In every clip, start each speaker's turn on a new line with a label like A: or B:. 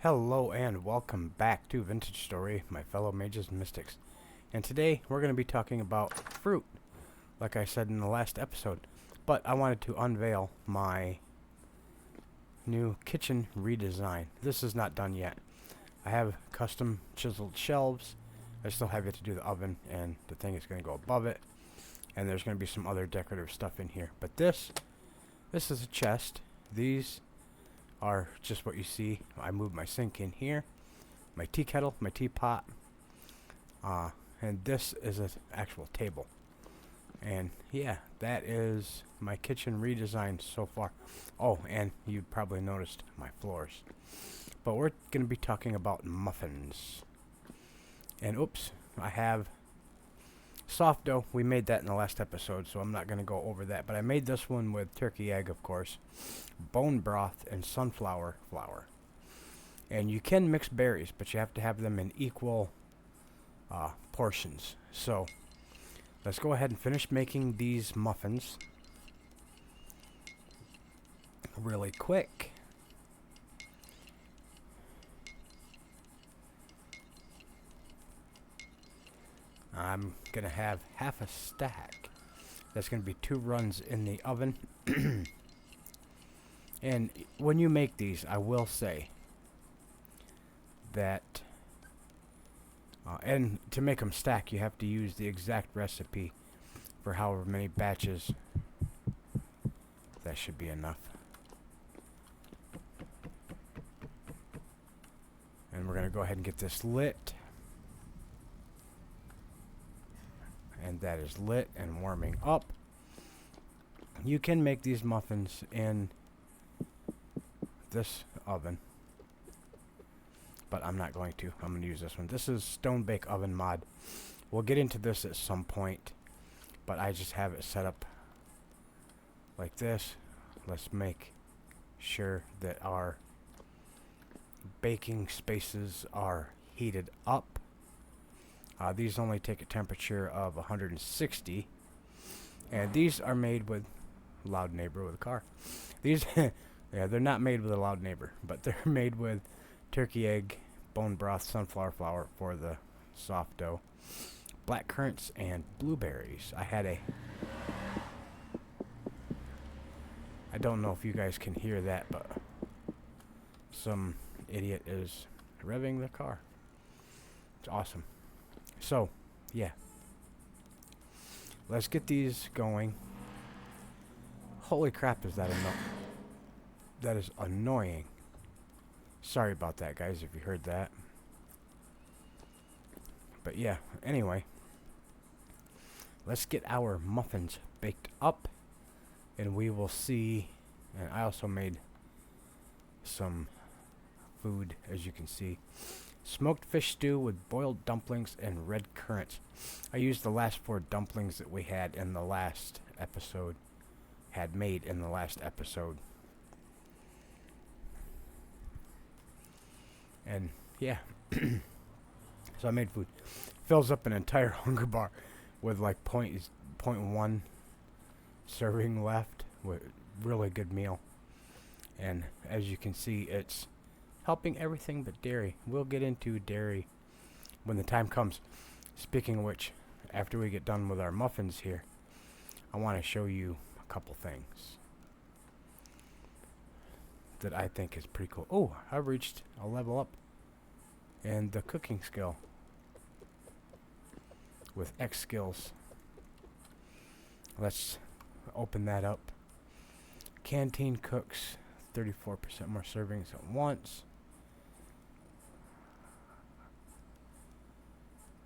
A: Hello and welcome back to Vintage Story, my fellow mages and mystics. And today we're going to be talking about fruit, like I said in the last episode. But I wanted to unveil my new kitchen redesign. This is not done yet. I have custom chiseled shelves. I still have yet to do the oven, and the thing is going to go above it. And there's going to be some other decorative stuff in here. But this is a chest. These are just what you see. I moved my sink in here, my tea kettle, my teapot, and this is an actual table. And yeah, that is my kitchen redesign so far. Oh, and you probably noticed my floors. But we're going to be talking about muffins. And oops, I have soft dough. We made that in the last episode, so I'm not going to go over that. But I made this one with turkey egg, of course, bone broth, and sunflower flour. And you can mix berries, but you have to have them in equal portions. So let's go ahead and finish making these muffins really quick. I'm going to have half a stack. That's going to be 2 runs in the oven. And when you make these, I will say that, and to make them stack, you have to use the exact recipe for however many batches. That should be enough. And we're going to go ahead and get this lit. And that is lit and warming up. You can make these muffins in this oven, but I'm not going to. I'm going to use this one. This is Stone Bake Oven mod. We'll get into this at some point, but I just have it set up like this. Let's make sure that our baking spaces are heated up. These only take a temperature of 160, and these are made with loud neighbor with a car. These, yeah, they're not made with a loud neighbor, but they're made with turkey egg, bone broth, sunflower flour for the soft dough, black currants, and blueberries. I don't know if you guys can hear that, but some idiot is revving the car. It's awesome. So, yeah. Let's get these going. Holy crap, is that that is annoying. Sorry about that, guys, if you heard that. But yeah, anyway. Let's get our muffins baked up, and we will see. And I also made some food, as you can see. Smoked fish stew with boiled dumplings and red currants. I used the last 4 dumplings that we had in the last episode. Had made in the last episode. And yeah. So I made food. Fills up an entire hunger bar with like 0.1 serving left. With really good meal. And as you can see, it's helping everything but dairy. We'll get into dairy when the time comes. Speaking of which, after we get done with our muffins here, I want to show you a couple things that I think is pretty cool. Oh, I've reached a level up in the cooking skill with X skills. Let's open that up. Canteen cooks 34% more servings at once.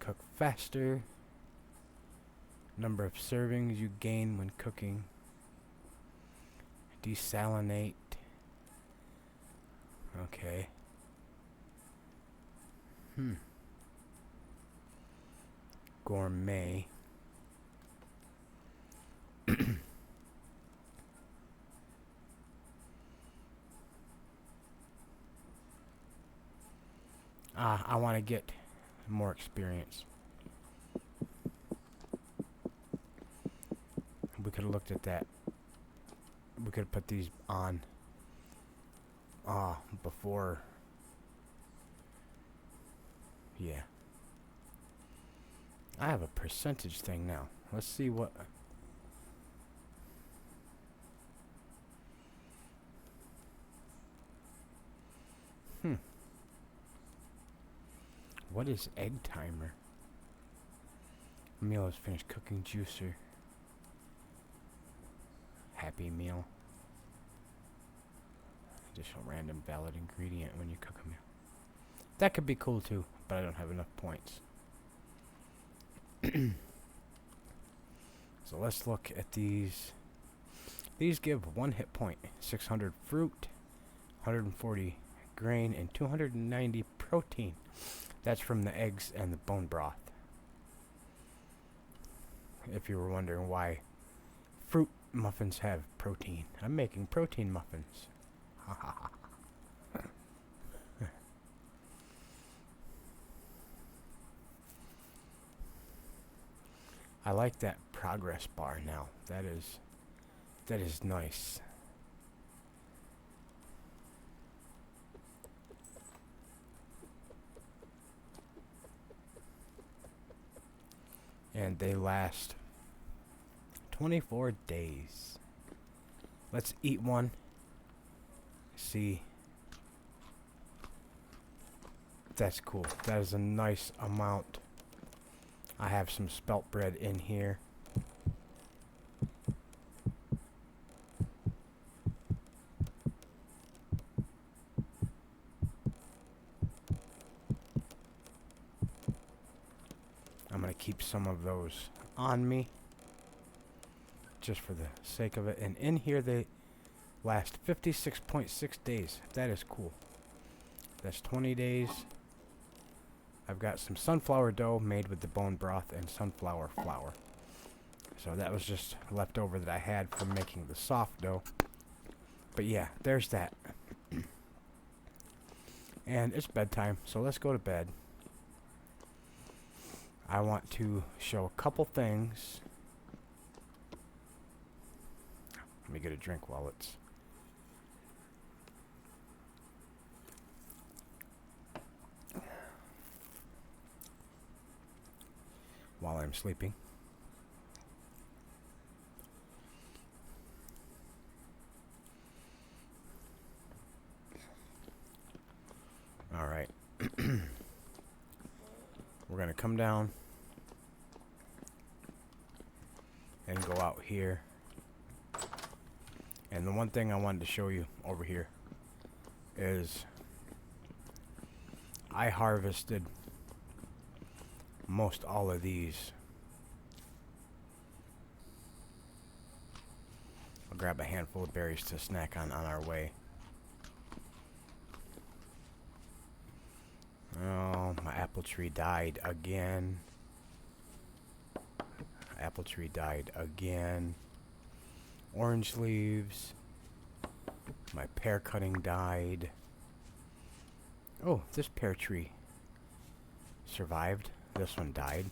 A: Cook faster. Number of servings you gain when cooking. Desalinate. Okay. Gourmet. I want to get more experience. We could have looked at that. We could have put these on before Yeah. I have a percentage thing now. Let's see what... What is egg timer? Meal is finished cooking. Juicer. Happy meal. Additional random valid ingredient when you cook a meal. That could be cool too, but I don't have enough points. So let's look at these. These give 1 hit point, 600 fruit, 140 grain, and 290 protein. That's from the eggs and the bone broth. If you were wondering why fruit muffins have protein, I'm making protein muffins. Ha ha ha. I like that progress bar now. That is nice. And they last 24 days. Let's eat one. See. That's cool. That is a nice amount. I have some spelt bread in here. I'm going to keep some of those on me just for the sake of it. And in here they last 56.6 days. That is cool. That's 20 days. I've got some sunflower dough made with the bone broth and sunflower flour. So that was just leftover that I had from making the soft dough. But yeah, there's that. And it's bedtime, so let's go to bed. I want to show a couple things. Let me get a drink while it's... while I'm sleeping. Alright. We're going to come down and go out here. And the one thing I wanted to show you over here is I harvested most all of these. I'll grab a handful of berries to snack on our way. Oh, my apple tree died again. Apple tree died again. Orange leaves. My pear cutting died. Oh, this pear tree survived. This one died.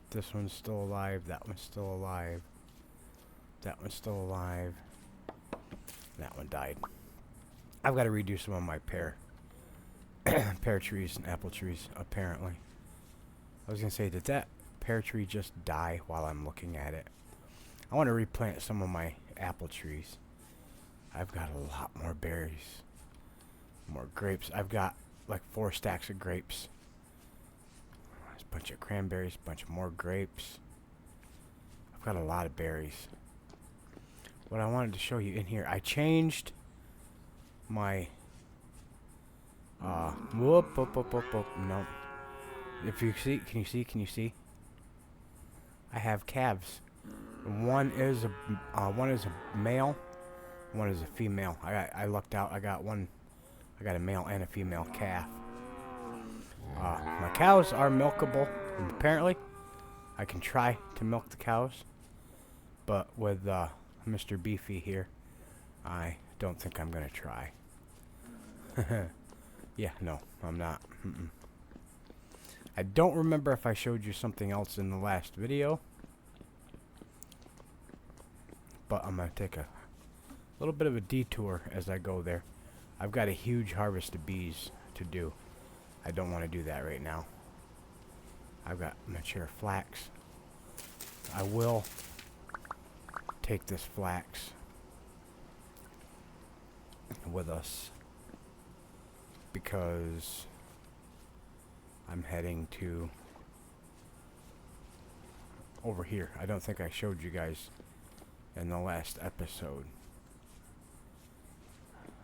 A: This one's still alive. That one's still alive. That one's still alive. That one died. I've got to redo some of my pear trees and apple trees, apparently. I was going to say, did that pear tree just die while I'm looking at it? I want to replant some of my apple trees. I've got a lot more berries. More grapes. I've got like 4 stacks of grapes. There's a bunch of cranberries, a bunch of more grapes. I've got a lot of berries. What I wanted to show you in here, I changed my no. If you see, can you see? I have calves. One is a male, one is a female. I lucked out. I got a male and a female calf. My cows are milkable. And apparently, I can try to milk the cows, but with Mr. Beefy here, I don't think I'm gonna try. Yeah, no, I'm not. I don't remember if I showed you something else in the last video, but I'm gonna take a little bit of a detour as I go there. I've got a huge harvest of bees to do. I don't want to do that right now. I've got mature flax. I will take this flax with us because I'm heading to over here. I don't think I showed you guys in the last episode.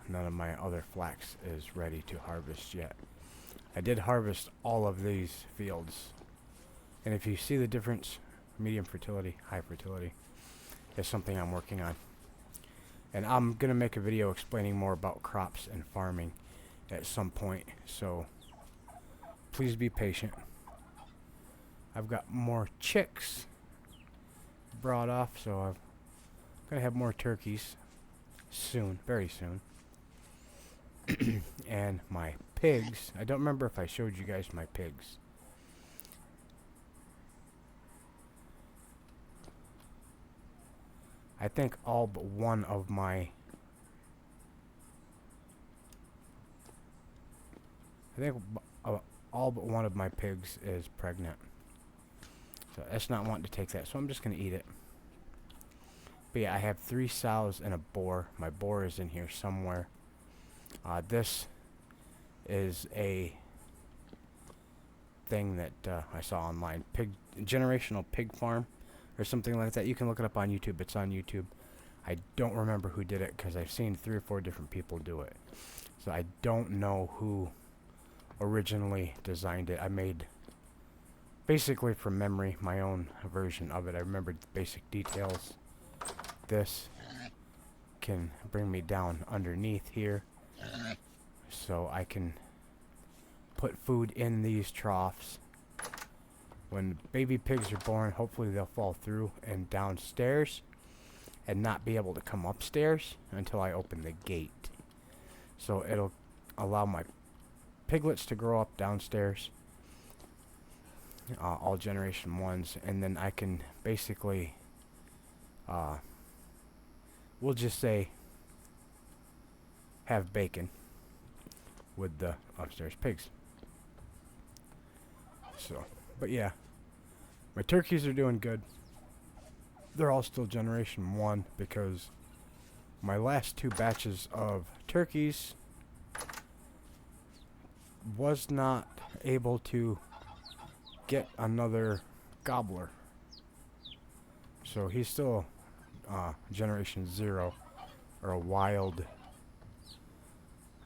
A: None of my other flax is ready to harvest yet. I did harvest all of these fields. And if you see the difference, medium fertility, high fertility, is something I'm working on. And I'm going to make a video explaining more about crops and farming at some point. So please be patient. I've got more chicks brought off, so I'm going to have more turkeys soon, very soon. And my pigs, I don't remember if I showed you guys my pigs. I think all but one of my all but one of my pigs is pregnant. So that's not wanting to take that, so I'm just going to eat it. But yeah, I have 3 sows and a boar. My boar is in here somewhere. This is a thing that I saw online. Generational pig farm or something like that. You can look it up on YouTube. It's on YouTube. I don't remember who did it because I've seen 3 or 4 different people do it. So I don't know who originally designed it. I made basically from memory my own version of it. I remembered the basic details. This can bring me down underneath here so I can put food in these troughs. When baby pigs are born, hopefully they'll fall through and downstairs and not be able to come upstairs until I open the gate. So it'll allow my piglets to grow up downstairs, all generation 1s, and then I can basically, we'll just say, have bacon with the upstairs pigs. So, but yeah, my turkeys are doing good. They're all still generation 1 because my last 2 batches of turkeys was not able to get another gobbler. So he's still generation 0 or a wild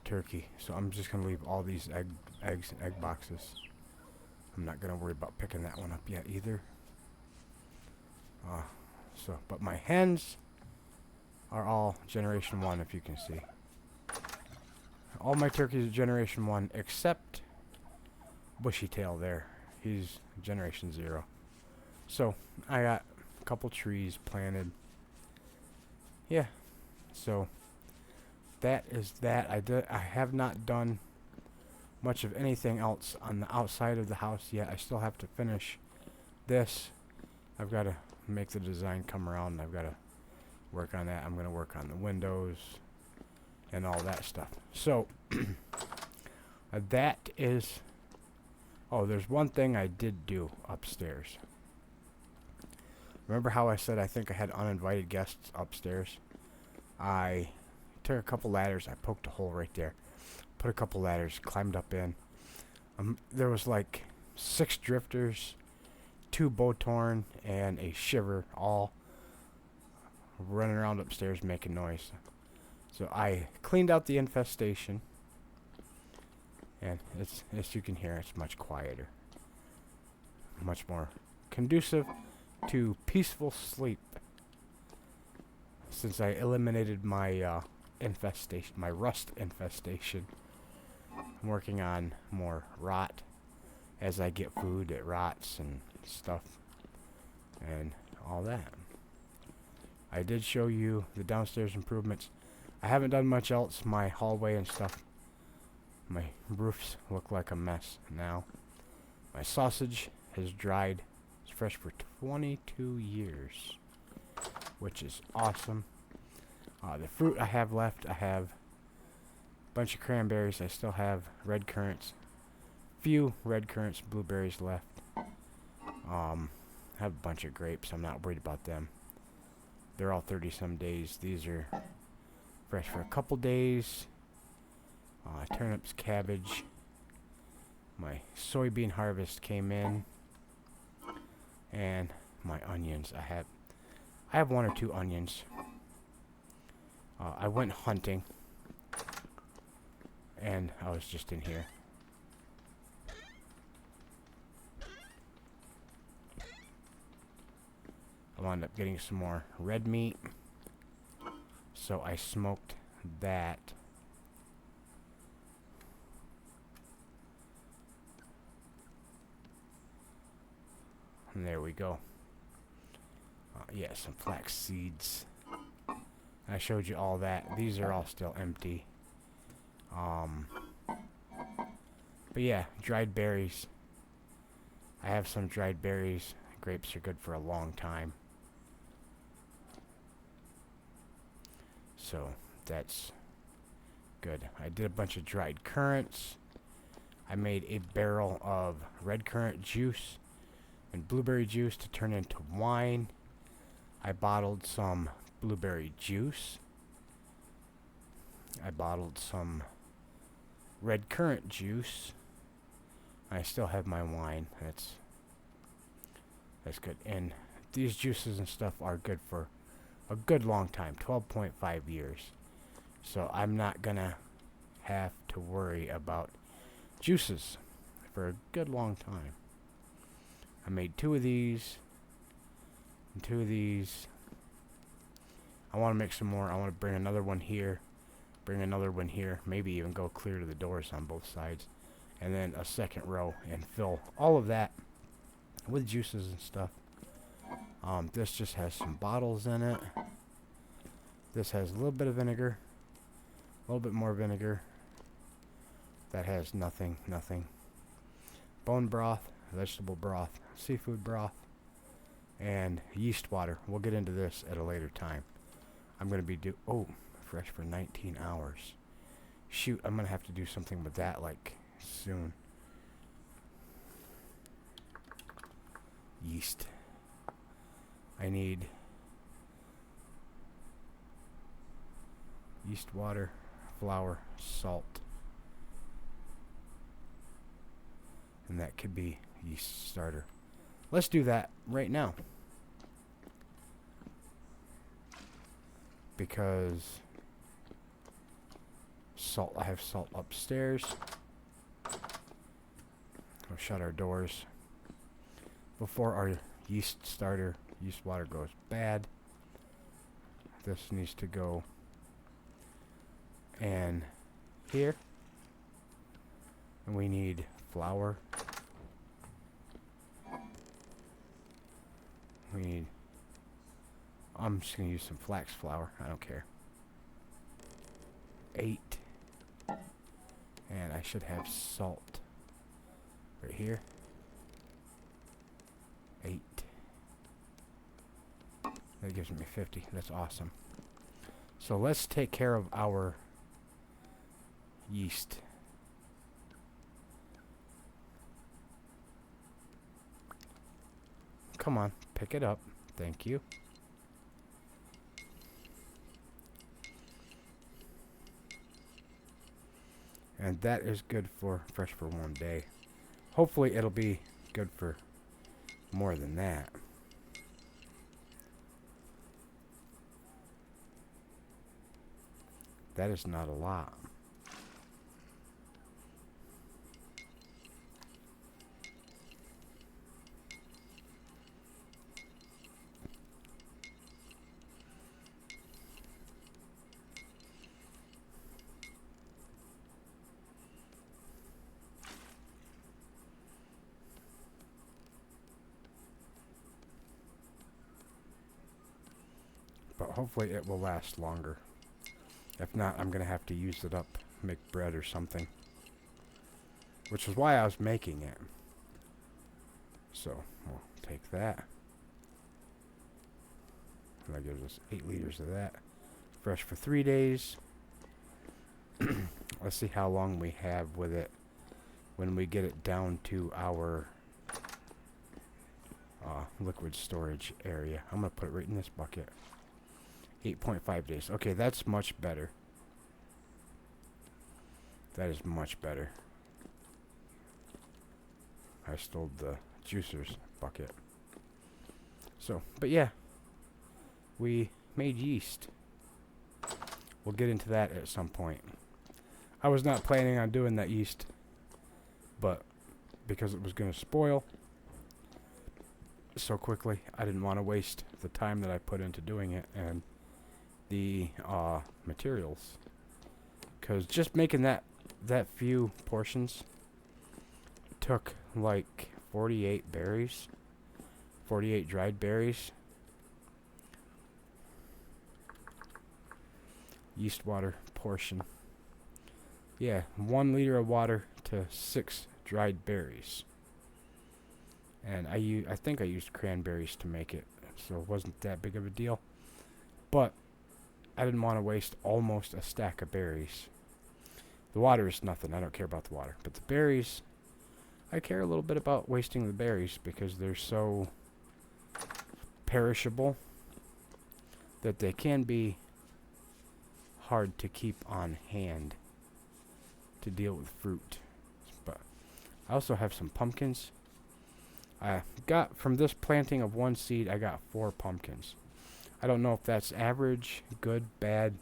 A: turkey. So I'm just going to leave all these egg boxes. I'm not going to worry about picking that one up yet either. But my hens are all generation 1, if you can see. All my turkeys are generation 1 except Bushy Tail there. He's generation 0. So I got a couple trees planted. Yeah. So that is that. I have not done much of anything else on the outside of the house yet. I still have to finish this. I've got to make the design come around. I've got to work on that. I'm going to work on the windows and all that stuff. So that is... Oh, there's one thing I did do upstairs. Remember how I said I think I had uninvited guests upstairs? I took a couple ladders. I poked a hole right there. Put a couple ladders, climbed up in. There was like 6 drifters, 2 bowtorn, and a shiver, all running around upstairs making noise. So I cleaned out the infestation, and it's, as you can hear, it's much quieter, much more conducive to peaceful sleep. Since I eliminated my infestation, my rust infestation, I'm working on more rot. As I get food, it rots and stuff, and all that. I did show you the downstairs improvements. I haven't done much else. My hallway and stuff, my roofs look like a mess now. My sausage has dried. It's fresh for 22 years, which is awesome. The fruit I have left, I have a bunch of cranberries. I still have red currants, few red currants, blueberries left. I have a bunch of grapes. I'm not worried about them. They're all 30 some days. These are fresh for a couple days. Turnips, cabbage. My soybean harvest came in. And my onions. I have one or two onions. I went hunting. And I was just in here. I wound up getting some more red meat. So I smoked that. And there we go. Yeah, some flax seeds. I showed you all that. These are all still empty. But yeah, dried berries. I have some dried berries. Grapes are good for a long time. So that's good. I did a bunch of dried currants. I made a barrel of red currant juice and blueberry juice to turn into wine. I bottled some blueberry juice. I bottled some red currant juice. I still have my wine. That's good. And these juices and stuff are good for a good long time, 12.5 years. So I'm not gonna have to worry about juices for a good long time. I made 2 of these and 2 of these. I want to make some more. I want to bring another one here, bring another one here, maybe even go clear to the doors on both sides, and then a second row and fill all of that with juices and stuff. This just has some bottles in it. This has a little bit of vinegar, a little bit more vinegar. That has nothing. Bone broth, vegetable broth, seafood broth, and yeast water. We'll get into this at a later time. I'm going to be fresh for 19 hours. Shoot, I'm going to have to do something with that like soon. Yeast. I need yeast water, flour, salt. And that could be yeast starter. Let's do that right now. Because salt, I have salt upstairs. We'll shut our doors before our yeast water goes bad. This needs to go in here. And we need flour. I'm just going to use some flax flour. I don't care. 8. And I should have salt right here. 8. That gives me 50. That's awesome. So let's take care of our yeast. Come on, pick it up. Thank you. And that is good for fresh for 1 day. Hopefully it'll be good for more than that. That is not a lot. But hopefully it will last longer. If not, I'm going to have to use it up, make bread or something. Which is why I was making it. So, we'll take that. And that gives us 8 liters of that. Fresh for 3 days. Let's see how long we have with it when we get it down to our liquid storage area. I'm going to put it right in this bucket. 8.5 days. Okay, that's much better. That is much better. I stole the juicer's bucket. So, but yeah, we made yeast. We'll get into that at some point. I was not planning on doing that yeast, but because it was going to spoil so quickly, I didn't want to waste the time that I put into doing it and the materials. Because just making that few portions took like 48 berries, 48 dried berries, yeast water portion. Yeah, 1 liter of water to 6 dried berries. And I think I used cranberries to make it, so it wasn't that big of a deal. But I didn't want to waste almost a stack of berries. The water is nothing. I don't care about the water. But the berries, I care a little bit about wasting the berries because they're so perishable that they can be hard to keep on hand to deal with fruit. But I also have some pumpkins. I got from this planting of 1 seed, I got 4 pumpkins. I don't know if that's average, good, bad,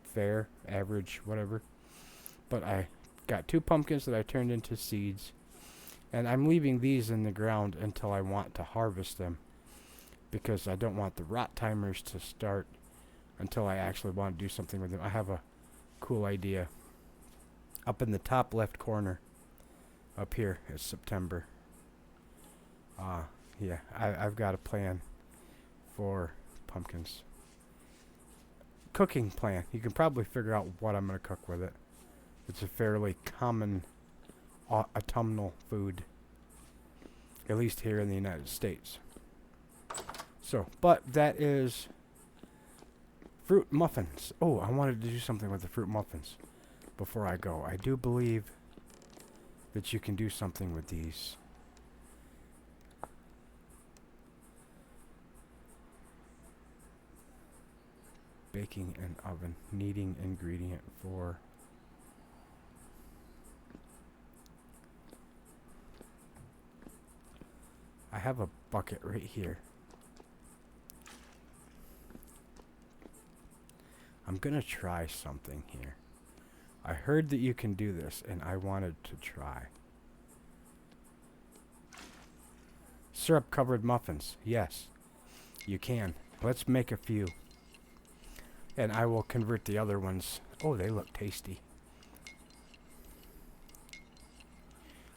A: fair, average, whatever. But I got 2 pumpkins that I turned into seeds. And I'm leaving these in the ground until I want to harvest them, because I don't want the rot timers to start until I actually want to do something with them. I have a cool idea. Up in the top left corner, up here, it's September. Yeah, I've got a plan for pumpkins. Cooking plan. You can probably figure out what I'm going to cook with it. It's a fairly common autumnal food, at least here in the United States. So, but that is fruit muffins. Oh, I wanted to do something with the fruit muffins before I go. I do believe that you can do something with these. Baking and oven. Kneading ingredient for... I have a bucket right here. I'm gonna try something here. I heard that you can do this, and I wanted to try. Syrup-covered muffins. Yes, you can. Let's make a few. And I will convert the other ones. Oh, they look tasty.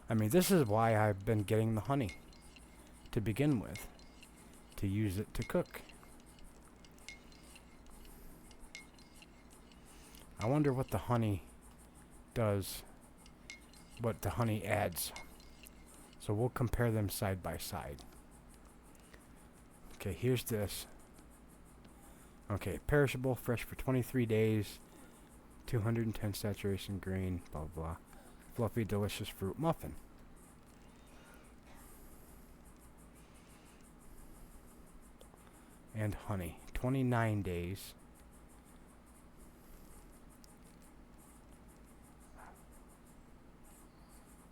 A: I mean, this is why I've been getting the honey to begin with, to use it to cook. I wonder what the honey does, what the honey adds. So we'll compare them side by side. Okay, here's this. Okay, perishable, fresh for 23 days, 210 saturation grain, blah, blah. Fluffy, delicious fruit muffin. And honey, 29 days.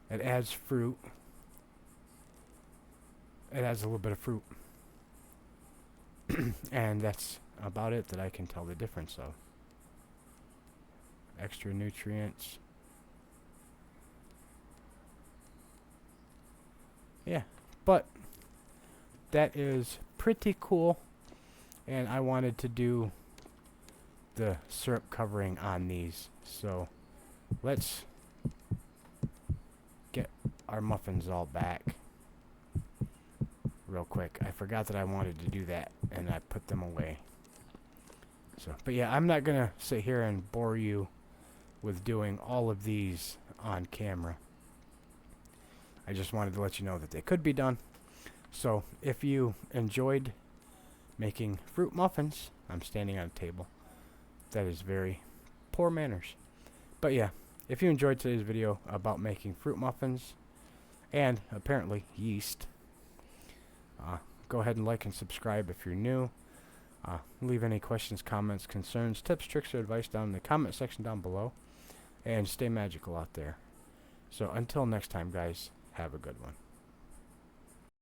A: It adds fruit. It adds a little bit of fruit. And that's about it that I can tell the difference of. Extra nutrients. Yeah, but that is pretty cool. And I wanted to do the syrup covering on these. So let's get our muffins all back real quick. I forgot that I wanted to do that, and I put them away. So, but yeah, I'm not gonna sit here and bore you with doing all of these on camera. I just wanted to let you know that they could be done. So if you enjoyed making fruit muffins, I'm standing on a table. That is very poor manners. But yeah, if you enjoyed today's video about making fruit muffins and apparently yeast, go ahead and like and subscribe if you're new. Leave any questions, comments, concerns, tips, tricks, or advice down in the comment section down below. And stay magical out there. So until next time, guys, have a good one.